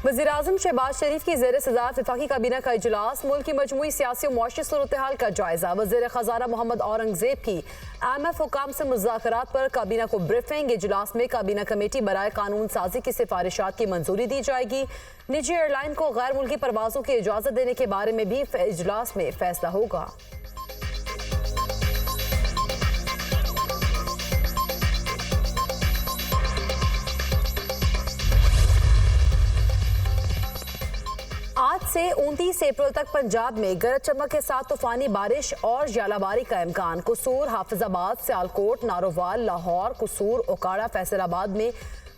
वज़ीर-ए-आज़म शहबाज शरीफ की ज़ेर सदारत वफाकी काबीना का इजलास, मुल्क की मजमूई सियासी और मुआशी सूरत-ए-हाल का जायजा। वज़ीर खजाना मोहम्मद औरंगज़ेब की IMF हुकाम से मुज़ाकरात पर काबीना को ब्रीफिंग। इजलास में काबीना कमेटी बराए कानून साजी की सिफारिशात की मंजूरी दी जाएगी। निजी एयरलाइन को गैर मुल्की परवाजों की इजाज़त देने के बारे में भी इजलास में फैसला होगा। आज से 29 अप्रैल तक पंजाब में गरज चमक के साथ तूफानी बारिश और जालाबारी का इम्कान। कसूर, हाफिजाबाद, सियालकोट, नारोवाल, लाहौर, कसूर, ओकाड़ा, फैसलाबाद में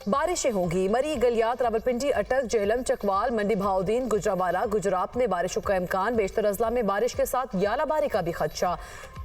बारिशें होंगी। मरी, गलियात, रावलपिंडी, अटक, जेहलम, चकवाल, मंडी भाउद्दीन, गुजरावाला, गुजरात में बारिशों का इम्कान। बेशतर अजला में बारिश के साथ जालाबारी का भी खदशा।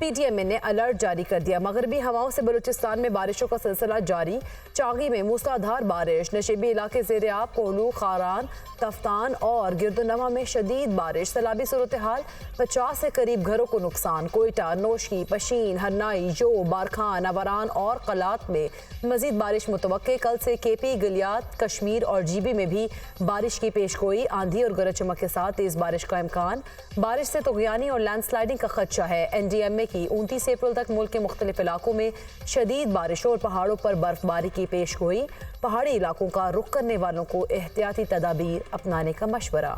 PTMA ने अलर्ट जारी कर दिया। मगरबी हवाओं से बलूचिस्तान में बारिशों का सिलसिला जारी। चागी में मूसलाधार बारिश, नशेबी इलाके ज़ेर-ए-आब, कोहलू, खारान, तफ्तान और गिरदोनवा में शदीद बारिश। सैलाबी सूरत हाल, 50 से करीब घरों को नुकसान। कोयटा, नोशी, पशीन, हरनाई, जो, बारखान, अवरान और कलात में मजीद बारिश मुतवक्के। कल से KP, गलियात, कश्मीर और GB में भी बारिश की पेशगोई। आंधी और गरज चमक के साथ तेज बारिश का इम्कान। बारिश से तुगयानी और लैंडस्लाइडिंग का खदशा है। NDMA की 29 अप्रैल तक मुल्क के मुख्तलिफ इलाकों में शदीद बारिशों और पहाड़ों पर बर्फबारी की पेशगोई। पहाड़ी इलाकों का रुख करने वालों को एहतियाती तदाबीर अपनाने का मशवरा।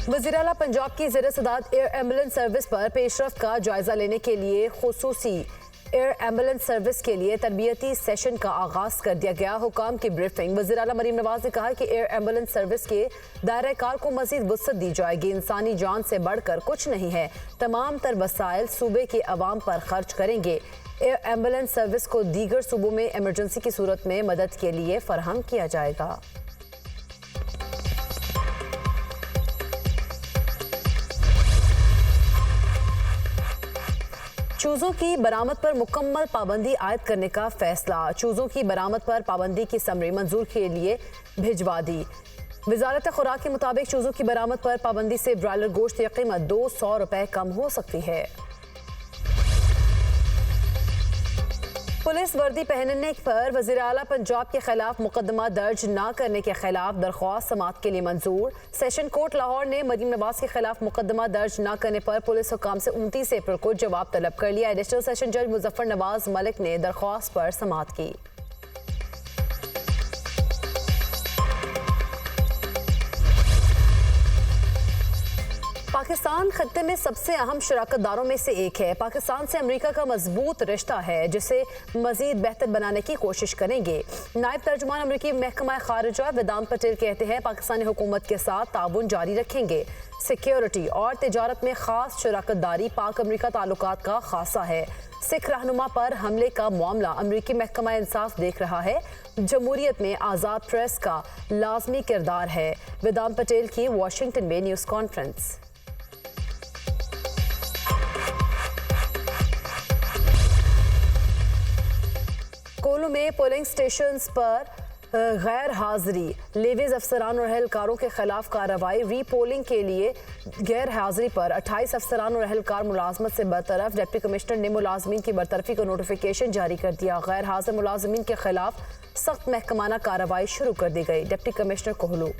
वज़ीर आला पंजाब की ज़ेर सदारत एयर एम्बुलेंस सर्विस पर पेशरफ्त का जायजा लेने के लिए खुसूसी एयर एम्बुलेंस सर्विस के लिए तरबियती सेशन का आगाज कर दिया गया। हुकाम की ब्रीफिंग। वज़ीर आला मरीम नवाज ने कहा कि एयर एम्बुलेंस सर्विस के दायरे कार को मजीद वुसअत दी जाएगी। इंसानी जान से बढ़कर कुछ नहीं है। तमाम तर वसाइल सूबे के अवाम पर खर्च करेंगे। एयर एम्बुलेंस सर्विस को दीगर सूबों में इमरजेंसी की सूरत में मदद के लिए फराहम किया जाएगा। चूज़ों की बरामद पर मुकम्मल पाबंदी आयद करने का फैसला। चूज़ों की बरामद पर पाबंदी की समरी मंजूर के लिए भिजवा दी। वजारत खुराक के मुताबिक चूज़ों की बरामद पर पाबंदी से ब्रायलर गोश्त की कीमत 200 रुपए कम हो सकती है। पुलिस वर्दी पहनने पर वज़ीर आला पंजाब के खिलाफ मुकदमा दर्ज न करने के खिलाफ दरख्वास्त समाअत के लिए मंजूर। सेशन कोर्ट लाहौर ने मरीम नवाज के खिलाफ मुकदमा दर्ज न करने पर पुलिस हुकाम से 29 अप्रैल को जवाब तलब कर लिया। एडिशनल सेशन जज मुजफ्फर नवाज मलिक ने दरख्वास्त पर समाअत की। पाकिस्तान खत्ते में सबसे अहम शराकतदारों में से एक है। पाकिस्तान से अमेरिका का मजबूत रिश्ता है जिसे मजीद बेहतर बनाने की कोशिश करेंगे। नायब तर्जुमान अमेरिकी महकमा खारिजा वेदांत पटेल कहते हैं पाकिस्तानी हुकूमत के साथ ताउन जारी रखेंगे। सिक्योरिटी और तिजारत में खास शराकतदारी पाक अमेरिका ताल्लुकात का खासा है। सिख रहनुमा पर हमले का मामला अमेरिकी महकमा इंसाफ देख रहा है। जमहूरियत में आज़ाद प्रेस का लाजमी किरदार है। वेदांत पटेल की वाशिंगटन में न्यूज़ कॉन्फ्रेंस। कोलू में पोलिंग स्टेशंस पर गैर हाजिरी, लेवीज अफसरान और अहलकारों के खिलाफ कार्रवाई। री पोलिंग के लिए गैर हाजिरी पर 28 अफसरान और अहलकार मुलाजमत से बरतरफ। डिप्टी कमिश्नर ने मुलाजमीन की बरतरफी का नोटिफिकेशन जारी कर दिया। गैर हाजिर मुलाजमीन के खिलाफ सख्त महकमाना कार्रवाई शुरू कर दी गई। Deputy commissioner कोहलू।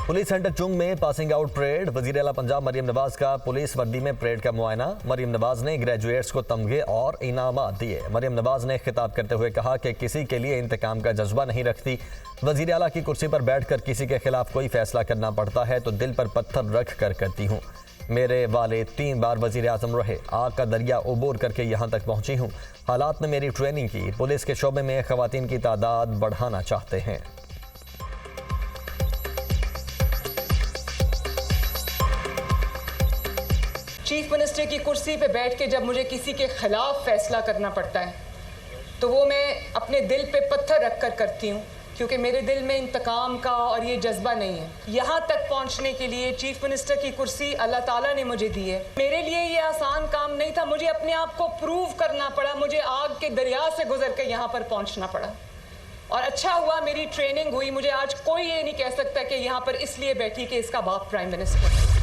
पुलिस सेंटर चुंग में पासिंग आउट परेड। वज़ीर आला पंजाब मरीम नवाज का पुलिस वर्दी में परेड का मुआयना। मरीम नवाज ने ग्रेजुएट्स को तमगे और इनामात दिए। मरीम नवाज ने खिताब करते हुए कहा कि किसी के लिए इंतकाम का जज्बा नहीं रखती। वज़ीर आला की कुर्सी पर बैठकर किसी के खिलाफ कोई फैसला करना पड़ता है तो दिल पर पत्थर रख कर करती हूँ। मेरे वाले 3 बार वज़ीर आज़म रहे। आग का दरिया उबूर करके यहाँ तक पहुँची हूँ। हालात ने मेरी ट्रेनिंग की। पुलिस के शोबे में ख़वातीन की तादाद बढ़ाना चाहते हैं। चीफ मिनिस्टर की कुर्सी पे बैठ के जब मुझे किसी के खिलाफ फैसला करना पड़ता है तो वो मैं अपने दिल पे पत्थर रख कर करती हूँ, क्योंकि मेरे दिल में इंतकाम का और ये जज्बा नहीं है। यहाँ तक पहुँचने के लिए चीफ मिनिस्टर की कुर्सी अल्लाह ताला ने मुझे दी है। मेरे लिए ये आसान काम नहीं था। मुझे अपने आप को प्रूव करना पड़ा। मुझे आग के दरिया से गुजर कर यहाँ पर पहुँचना पड़ा और अच्छा हुआ मेरी ट्रेनिंग हुई। मुझे आज कोई ये नहीं कह सकता कि यहाँ पर इसलिए बैठी कि इसका बाप प्राइम मिनिस्टर।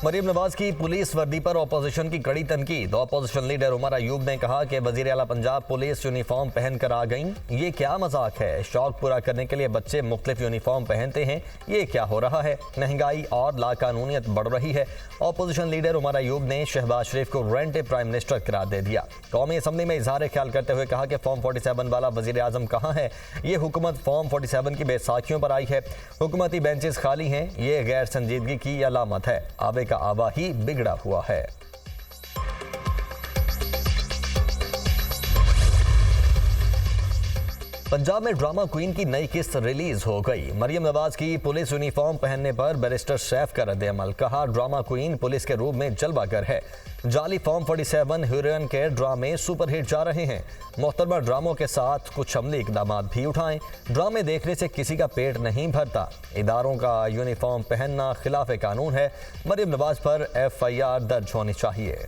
मरियम नवाज की पुलिस वर्दी पर ऑपोजिशन की कड़ी तनकीद। ऑपोजिशन लीडर उमर अयूब ने कहा कि वजीर आला पंजाब पुलिस यूनिफॉर्म पहन कर आ गईं। ये क्या मजाक है? शौक पूरा करने के लिए बच्चे मुख्तलिफ यूनिफॉर्म पहनते हैं, ये क्या हो रहा है? महंगाई और लाकानूनियत बढ़ रही है। ऑपोजिशन लीडर उमर अयूब ने शहबाज शरीफ को रेंटेड प्राइम मिनिस्टर करार दे दिया। कौमी असम्बली में इजहार ख्याल करते हुए कहा कि फॉर्म 47 वाला वजीर आजम कहाँ है? ये हुकूमत फॉर्म 47 की बैसाखियों पर आई है। हुकूमती बेंचेस खाली हैं, ये गैर संजीदगी की अलामत है। आबे का आवा ही बिगड़ा हुआ है। पंजाब में ड्रामा क्वीन की नई किस्त रिलीज हो गई। मरियम नवाज की पुलिस यूनिफॉर्म पहनने पर बैरिस्टर सैफ का रद्द-ए-अमल। कहा, ड्रामा क्वीन पुलिस के रूप में जलवागर है। जाली फॉर्म 47 हीरोइन के ड्रामे सुपरहिट जा रहे हैं। मोहतरमा ड्रामों के साथ कुछ अमली इकदाम भी उठाएं। ड्रामे देखने से किसी का पेट नहीं भरता। इदारों का यूनिफॉर्म पहनना खिलाफ कानून है। मरियम नवाज पर FIR दर्ज होनी चाहिए।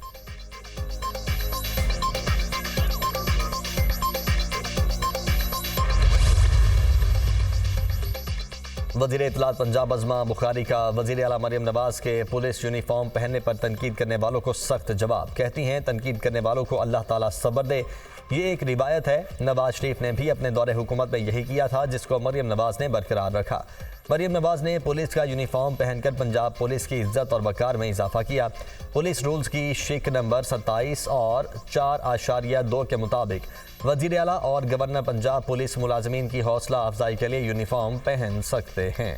वज़ीर इत्तलात पंजाब अज़मा बुखारी का वज़ीर आला मरियम नवाज के पुलिस यूनिफॉर्म पहनने पर तनकीद करने वालों को सख्त जवाब। कहती हैं, तनकीद करने वालों को अल्लाह ताला सब्र दे। ये एक रिवायत है। नवाज शरीफ ने भी अपने दौरे हुकूमत में यही किया था, जिसको मरियम नवाज ने बरकरार रखा। मरियम नवाज ने पुलिस का यूनिफॉर्म पहनकर पंजाब पुलिस की इज्जत और वकार में इजाफा किया। पुलिस रूल्स की शिक नंबर 27 और 4.2 के मुताबिक वज़ीर आला और गवर्नर पंजाब पुलिस मुलाजमीन की हौसला अफजाई के लिए यूनिफॉर्म पहन सकते हैं।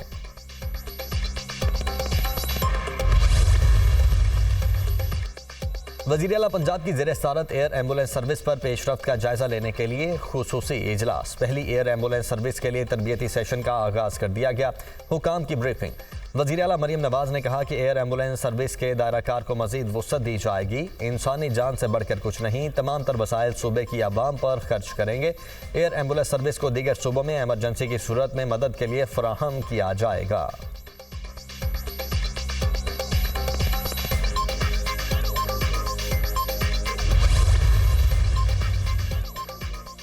वज़ीर आला पंजाब की ज़ेर सदारत एयर एम्बुलेंस सर्विस पर पेशरफ्त का जायजा लेने के लिए खुसूसी इजलास। पहली एयर एम्बुलेंस सर्विस के लिए तरबियती सेशन का आगाज़ कर दिया गया। हुकाम की ब्रीफिंग। वज़ीर आला मरियम नवाज ने कहा कि एयर एम्बुलेंस सर्विस के दायराकार को मज़ीद वुसअत दी जाएगी। इंसानी जान से बढ़कर कुछ नहीं। तमाम तर वसाइल सूबे की आवाम पर खर्च करेंगे। एयर एम्बुलेंस सर्विस को दीगर सूबों में एमरजेंसी की सूरत में मदद के लिए फराहम किया जाएगा।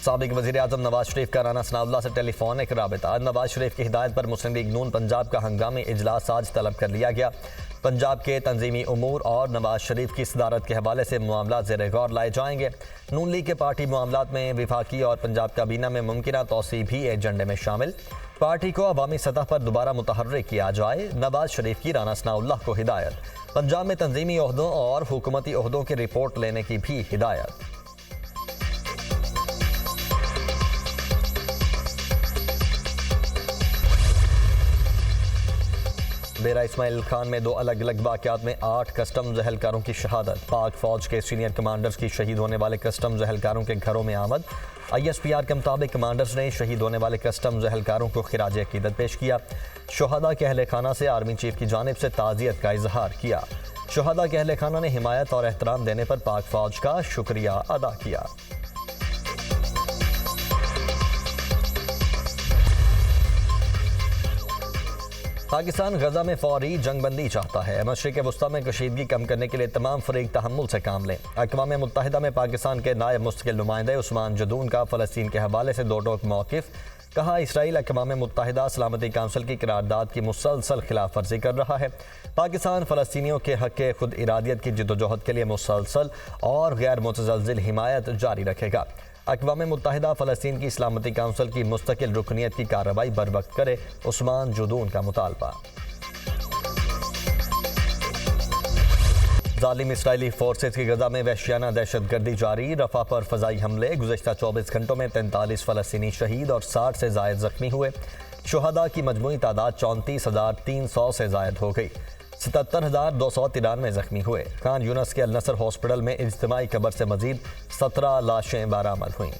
साबिक वज़ीर आज़म नवाज शरीफ का राना सनाउल्लाह से टेलीफोनिक राबिता। नवाज शरीफ की हिदायत पर मुस्लिम लीग नून पंजाब का हंगामी इजलास आज तलब कर लिया गया। पंजाब के तंजीमी उमूर और नवाज शरीफ की सदारत के हवाले से मामला ज़ेर गौर लाए जाएंगे। नून लीग के पार्टी मामलात में विफाकी और पंजाब काबीना में मुमकिन तौसी भी एजेंडे में शामिल। पार्टी को अवामी सतह पर दोबारा मुतहर्रिक किया जाए। नवाज शरीफ की राना सनाउल्लाह को हिदायत। पंजाब में तंजीमी ओहदों और हुकूमती ओहदों की रिपोर्ट लेने की भी हिदायत। डेरा इस्माइल खान में 2 अलग अलग वाक़यात में 8 कस्टम्स एहलकारों की शहादत। पाक फौज के सीनियर कमांडर्स की शहीद होने वाले कस्टम्स एहलकारों के घरों में आमद। ISPR के मुताबिक कमांडर्स ने शहीद होने वाले कस्टम्स एहलकारों को खिराज अकीदत पेश किया। शुहदा के अहले खाना से आर्मी चीफ की जानिब से ताज़ियत का इजहार किया। शुहदा के अहले खाना ने हिमायत और एहतराम देने पर पाक फौज का शुक्रिया अदा किया। पाकिस्तान गजा में फौरी जंगबंदी चाहता है। मशरिक़ वस्ता में कशीदगी कम करने के लिए तमाम फरीक तहम्मुल से काम लें। अक़वाम मुत्तहिदा में पाकिस्तान के नायब मुस्तकिल नुमाइंदे उस्मान जदून का फ़लस्तीन के हवाले से 2 टोक मौक़िफ़। कहा, इसराइल अक़वाम मुत्तहिदा सलामती काउंसिल की करारदाद की मुसलसल खिलाफ वर्जी कर रहा है। पाकिस्तान फ़लस्तीनियों के हक़ खुद इरादियत की जद्दोजहद के लिए मुसलसल और गैर मुतज़लज़िल हिमायत जारी रखेगा। अक़वाम मुत्तहिदा फ़लस्तीन की सलामती काउंसिल की मुस्तकिल रुकनीत की कार्रवाई बर वक्त करे। उस्मान जदून का मुतालबा। जालिम इसराइली फोर्सेस की गजा में वहशियाना दहशतगर्दी जारी। रफा पर फ़ज़ाई हमले। गुज़श्ता 24 घंटों में 43 फ़लस्तीनी शहीद और 60 से ज़ायद ज़ख्मी हुए। शुहदा की मजमूई तादाद 34,300 से ज़ायद हो गई। 77,293 ज़ख्मी हुए। खान यूनस के अल नसर हॉस्पिटल में इज्तिमाई कब्र से मजीद 17 लाशें बरामद हुईं।